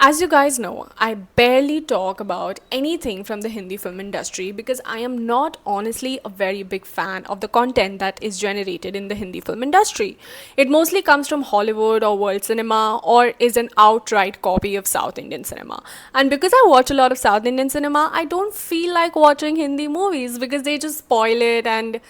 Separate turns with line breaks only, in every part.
As you guys know, I barely talk about anything from the Hindi film industry because I am not honestly a very big fan of the content that is generated in the Hindi film industry. It mostly comes from Hollywood or world cinema or is an outright copy of South Indian cinema. And because I watch a lot of South Indian cinema, I don't feel like watching Hindi movies because they just spoil it and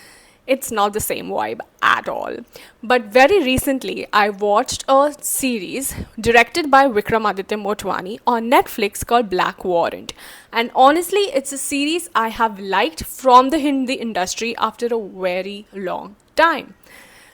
it's not the same vibe at all. But very recently, I watched a series directed by Vikramaditya Motwani on Netflix called Black Warrant. And honestly, it's a series I have liked from the Hindi industry after a very long time.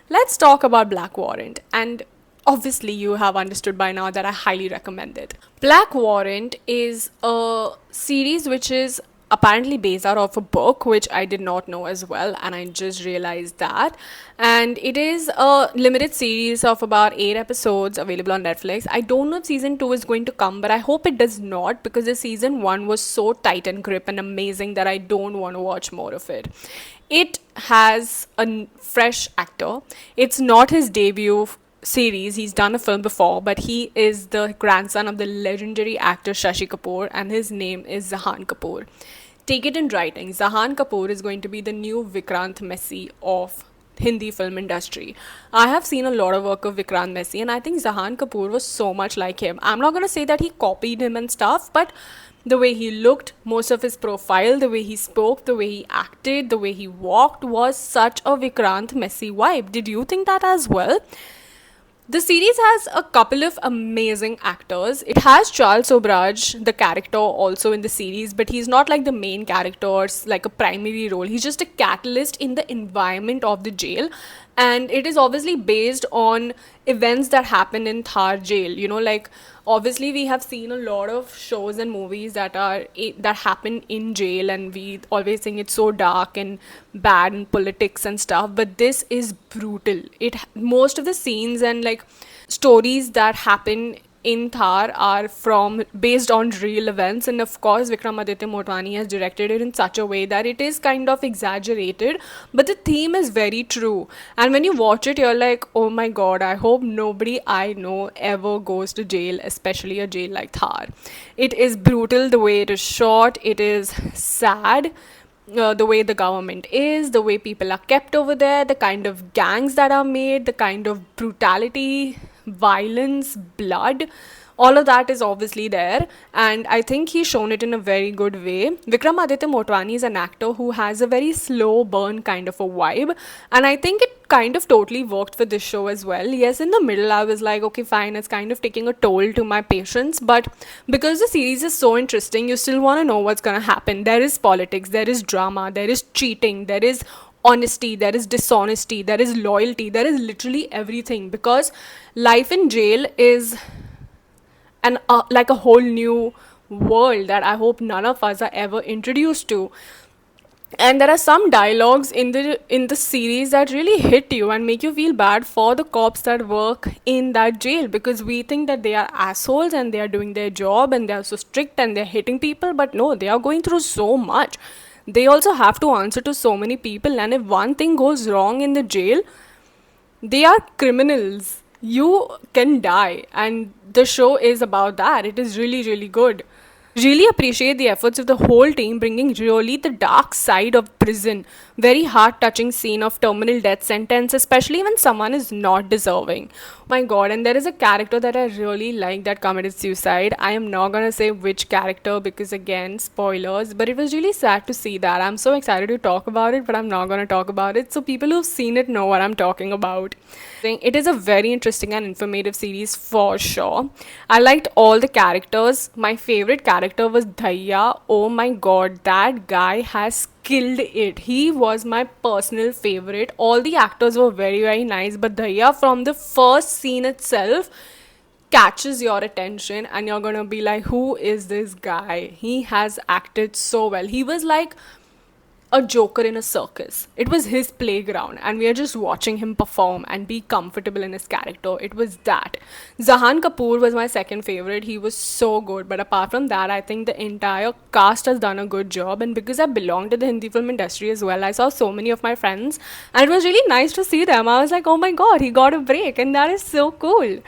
Let's talk about Black Warrant. And obviously, you have understood by now that I highly recommend it. Black Warrant is a series which is apparently based out of a book which I did not know as well, and I just realized that. And it is a limited series of about 8 episodes available on Netflix. I don't know if season 2 is going to come, but I hope it does not because the season 1 was so tight and grip and amazing that I don't want to watch more of it. It has a fresh actor. It's not his debut series. He's done a film before, but he is the grandson of the legendary actor Shashi Kapoor, and his name is Zahan Kapoor. Take it in writing. Zahan Kapoor is going to be the new Vikrant Messi of Hindi film industry. I have seen a lot of work of Vikrant Messi, and I think Zahan Kapoor was so much like him. I'm not gonna say that he copied him and stuff, but the way he looked, most of his profile, the way he spoke, the way he acted, the way he walked was such a Vikrant Messi vibe. Did you think that as well? The series has a couple of amazing actors. It has Charles Obraj, the character, also in the series, but he's not like the main character or like a primary role. He's just a catalyst in the environment of the jail. And it is obviously based on events that happen in Thar jail. Like obviously we have seen a lot of shows and movies that happen in jail, and we always think it's so dark and bad and politics and stuff, but this is brutal. It Most of the scenes and like stories that happen in Thar are from based on real events, and of course Vikramaditya Motwani has directed it in such a way that it is kind of exaggerated, but the theme is very true. And when you watch it, you're like, oh my god, I hope nobody I know ever goes to jail, especially a jail like Thar. It is brutal the way it is shot. It is sad, the way the government is, the way people are kept over there, the kind of gangs that are made, the kind of brutality, violence, blood. All of that is obviously there, and I think he's shown it in a very good way. Vikramaditya Motwani is an actor who has a very slow burn kind of a vibe, and I think it kind of totally worked for this show as well. Yes, in the middle, I was like, okay, fine, it's kind of taking a toll to my patience, but because the series is so interesting, you still want to know what's gonna happen. There is politics, there is drama, there is cheating, there is honesty, there is dishonesty, there is loyalty, there is literally everything, because life in jail is and like a whole new world that I hope none of us are ever introduced to. And there are some dialogues in the series that really hit you and make you feel bad for the cops that work in that jail, because we think that they are assholes and they are doing their job and they are so strict and they're hitting people, but no, they are going through so much. They also have to answer to so many people, and if one thing goes wrong in the jail, they are criminals. You can die, and the show is about that. It is really, really good. Really appreciate the efforts of the whole team bringing really the dark side of prison. Very heart touching scene of terminal death sentence, especially when someone is not deserving. My god, and there is a character that I really like that committed suicide. I am not gonna say which character because again, spoilers, but it was really sad to see that. I'm so excited to talk about it, but I'm not gonna talk about it. So people who've seen it know what I'm talking about. It is a very interesting and informative series for sure. I liked all the characters. My favorite character was Dhaya. Oh my god, that guy has killed it. He was my personal favorite. All the actors were very, very nice, but Dhaya from the first scene itself catches your attention and you're gonna be like, who is this guy? He has acted so well. He was like a joker in a circus. It was his playground, and we are just watching him perform and be comfortable in his character. It was that. Zahan Kapoor was my second favorite. He was so good. But apart from that, I think the entire cast has done a good job. And because I belong to the Hindi film industry as well, I saw so many of my friends, and it was really nice to see them. I was like, oh my god, he got a break, and that is so cool.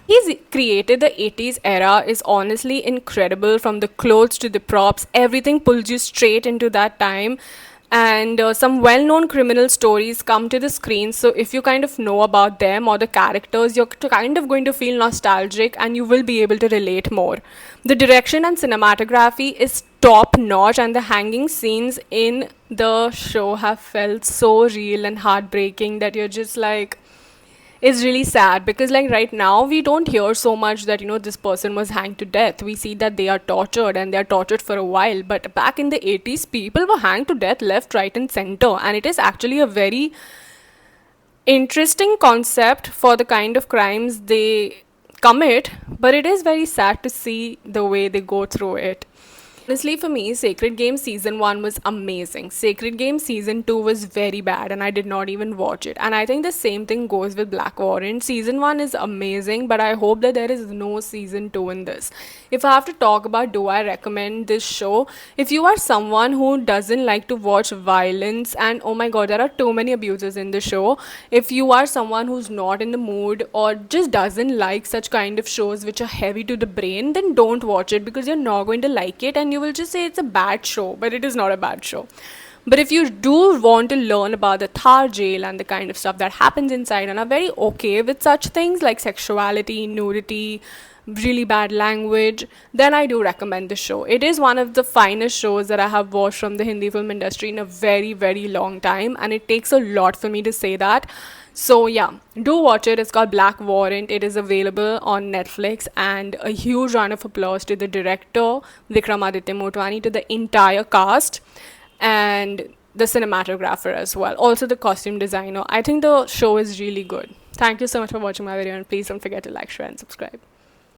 He's created the 80s era is honestly incredible, from the clothes to the props. Everything pulls you straight into that time. And some well known criminal stories come to the screen. So, if you kind of know about them or the characters, you're kind of going to feel nostalgic and you will be able to relate more. The direction and cinematography is top notch, and the hanging scenes in the show have felt so real and heartbreaking that you're just like, is really sad, because like right now we don't hear so much that this person was hanged to death. We see that they are tortured, and they are tortured for a while, but back in the 80s people were hanged to death left, right and center, and it is actually a very interesting concept for the kind of crimes they commit, but it is very sad to see the way they go through it. Honestly, for me, Sacred Game Season 1 was amazing. Sacred Game Season 2 was very bad, and I did not even watch it. And I think the same thing goes with Black Warrant. Season 1 is amazing, but I hope that there is no Season 2 in this. If I have to talk about do I recommend this show, if you are someone who doesn't like to watch violence, and oh my god, there are too many abuses in the show. If you are someone who's not in the mood or just doesn't like such kind of shows which are heavy to the brain, then don't watch it, because you're not going to like it and you will just say it's a bad show, but it is not a bad show. But if you do want to learn about the Thar jail and the kind of stuff that happens inside and are very okay with such things like sexuality, nudity, really bad language, then I do recommend the show. It is one of the finest shows that I have watched from the Hindi film industry in a very, very long time, and it takes a lot for me to say that. So yeah, do watch it. It's called Black Warrant. It is available on Netflix, and a huge round of applause to the director Vikramaditya Motwani, to the entire cast, and the cinematographer as well. Also the costume designer. I think the show is really good. Thank you so much for watching my video, and please don't forget to like, share, and subscribe.